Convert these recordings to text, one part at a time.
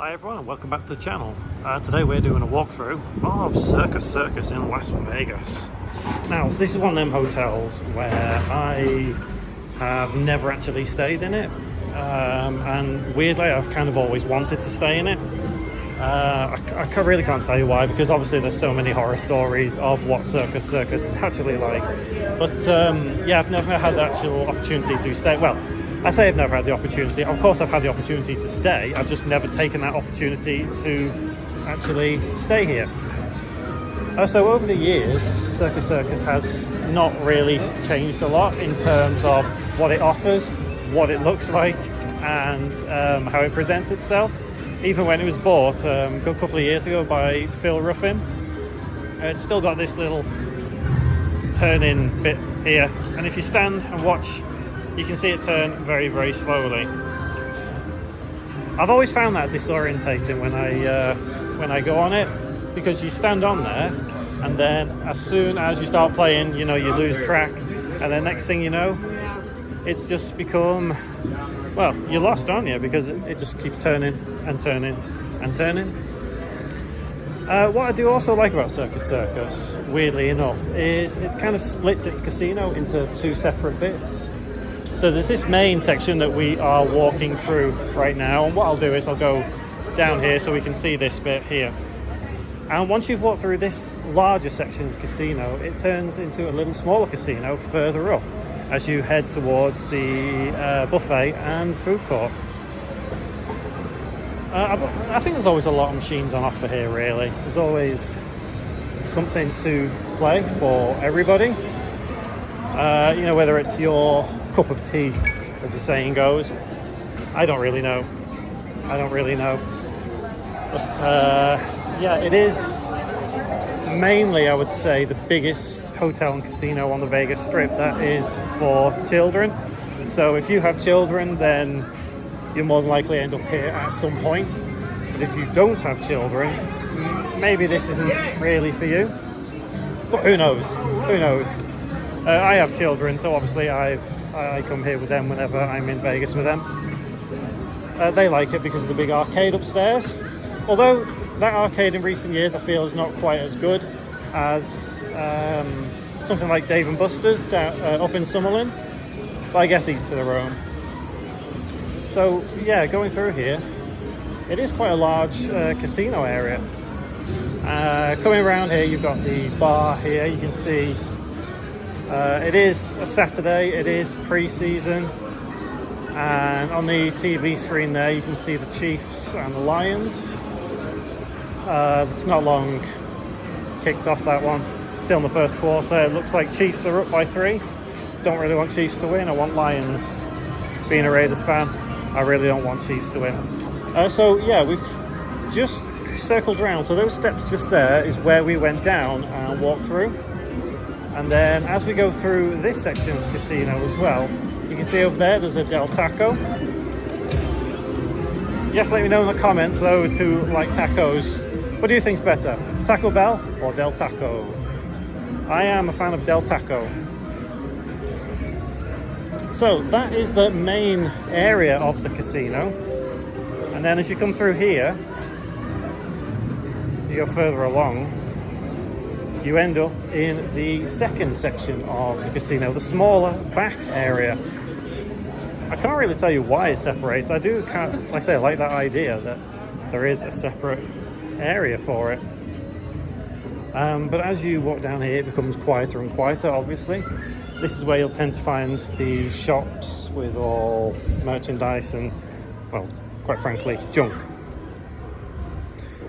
Hi everyone and welcome back to the channel. Today we're doing a walkthrough of Circus Circus in Las Vegas. Now this is one of them hotels where I have never actually stayed in it, and weirdly I've kind of always wanted to stay in it. I really can't tell you why, because obviously there's so many horror stories of what Circus Circus is actually like, but yeah, I've never had the actual opportunity to stay. Well, I say I've never had the opportunity. Of course I've had the opportunity to stay, I've just never taken that opportunity to actually stay here. So over the years, Circus Circus has not really changed a lot in terms of what it offers, what it looks like, and how it presents itself. Even when it was bought a good couple of years ago by Phil Ruffin, it's still got this little turn-in bit here, and if you stand and watch, you can see it turn very, very slowly. I've always found that disorientating when I go on it, because you stand on there, and then as soon as you start playing, you know, you lose track, and then next thing you know, it's just become, well, you're lost, aren't you? Because it just keeps turning and turning and turning. What I do also like about Circus Circus, weirdly enough, is it kind of splits its casino into two separate bits. So there's this main section that we are walking through right now, and what I'll do is I'll go down here so we can see this bit here. And once you've walked through this larger section of the casino, it turns into a little smaller casino further up as you head towards the buffet and food court. I think there's always a lot of machines on offer here, really. There's always something to play for everybody. You know, whether it's your cup of tea, as the saying goes. I don't really know. But yeah, it is mainly, I would say, the biggest hotel and casino on the Vegas Strip that is for children. So if you have children, then you'll more than likely end up here at some point. But if you don't have children, maybe this isn't really for you. But who knows? I have children, so obviously I come here with them whenever I'm in Vegas with them. They like it because of the big arcade upstairs. Although that arcade in recent years I feel is not quite as good as something like Dave & Buster's up in Summerlin. But I guess each to their own. So yeah, going through here, it is quite a large casino area. Coming around here, you've got the bar here. You can see it is a Saturday, it is pre-season, and on the TV screen there you can see the Chiefs and the Lions. It's not long kicked off, that one. Still in the first quarter. It looks like Chiefs are up by 3. Don't really want Chiefs to win, I want Lions. Being a Raiders fan, I really don't want Chiefs to win. So yeah, we've just circled around. So those steps just there is where we went down and walked through. And then as we go through this section of the casino as well, you can see over there there's a Del Taco. Just let me know in the comments, those who like tacos, what do you think's better, Taco Bell or Del Taco? I am a fan of Del Taco. So that is the main area of the casino. And then as you come through here, you go further along, you end up in the second section of the casino, the smaller back area. I can't really tell you why it separates. I do, like I say, I like that idea that there is a separate area for it. But as you walk down here, it becomes quieter and quieter, obviously. This is where you'll tend to find the shops with all merchandise and, well, quite frankly, junk.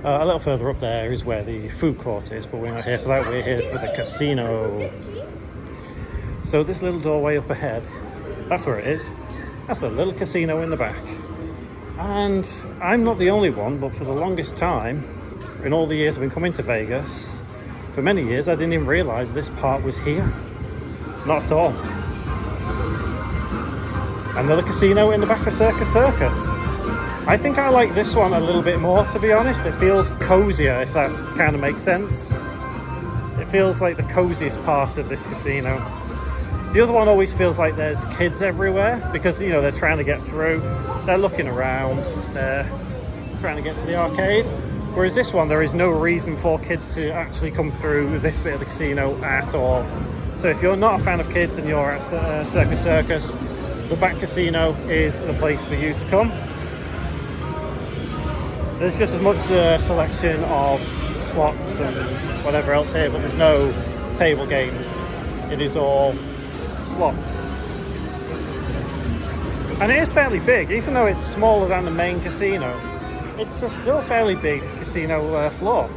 A little further up there is where the food court is, but we're not here for that, we're here for the casino. So this little doorway up ahead, that's where it is. That's the little casino in the back. And I'm not the only one, but for the longest time, in all the years I've been coming to Vegas, for many years I didn't even realise this part was here. Not at all. Another casino in the back of Circus Circus. I think I like this one a little bit more, to be honest. It feels cozier, if that kind of makes sense. It feels like the coziest part of this casino. The other one always feels like there's kids everywhere because, you know, they're trying to get through. They're looking around. They're around and get to the arcade. Whereas this one, there is no reason for kids to actually come through this bit of the casino at all. So if you're not a fan of kids and you're at Circus Circus, the back casino is the place for you to come. There's just as much selection of slots and whatever else here, but there's no table games. It is all slots. And it is fairly big, even though it's smaller than the main casino. It's a still fairly big casino floor.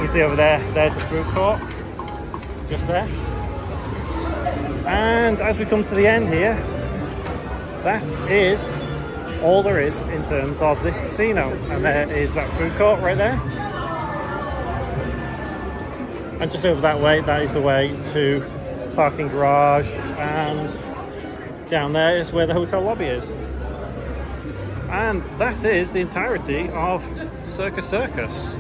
You see over there, there's the food court, just there. And as we come to the end here, that is all there is in terms of this casino. And there is that food court right there. And just over that way, that is the way to parking garage, and down there is where the hotel lobby is. And that is the entirety of Circus Circus.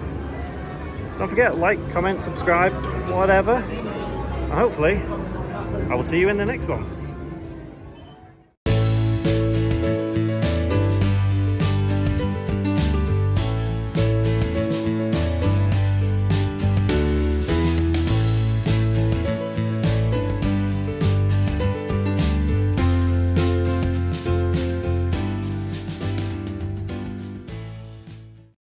Don't forget, like, comment, subscribe, whatever. And hopefully, I will see you in the next one.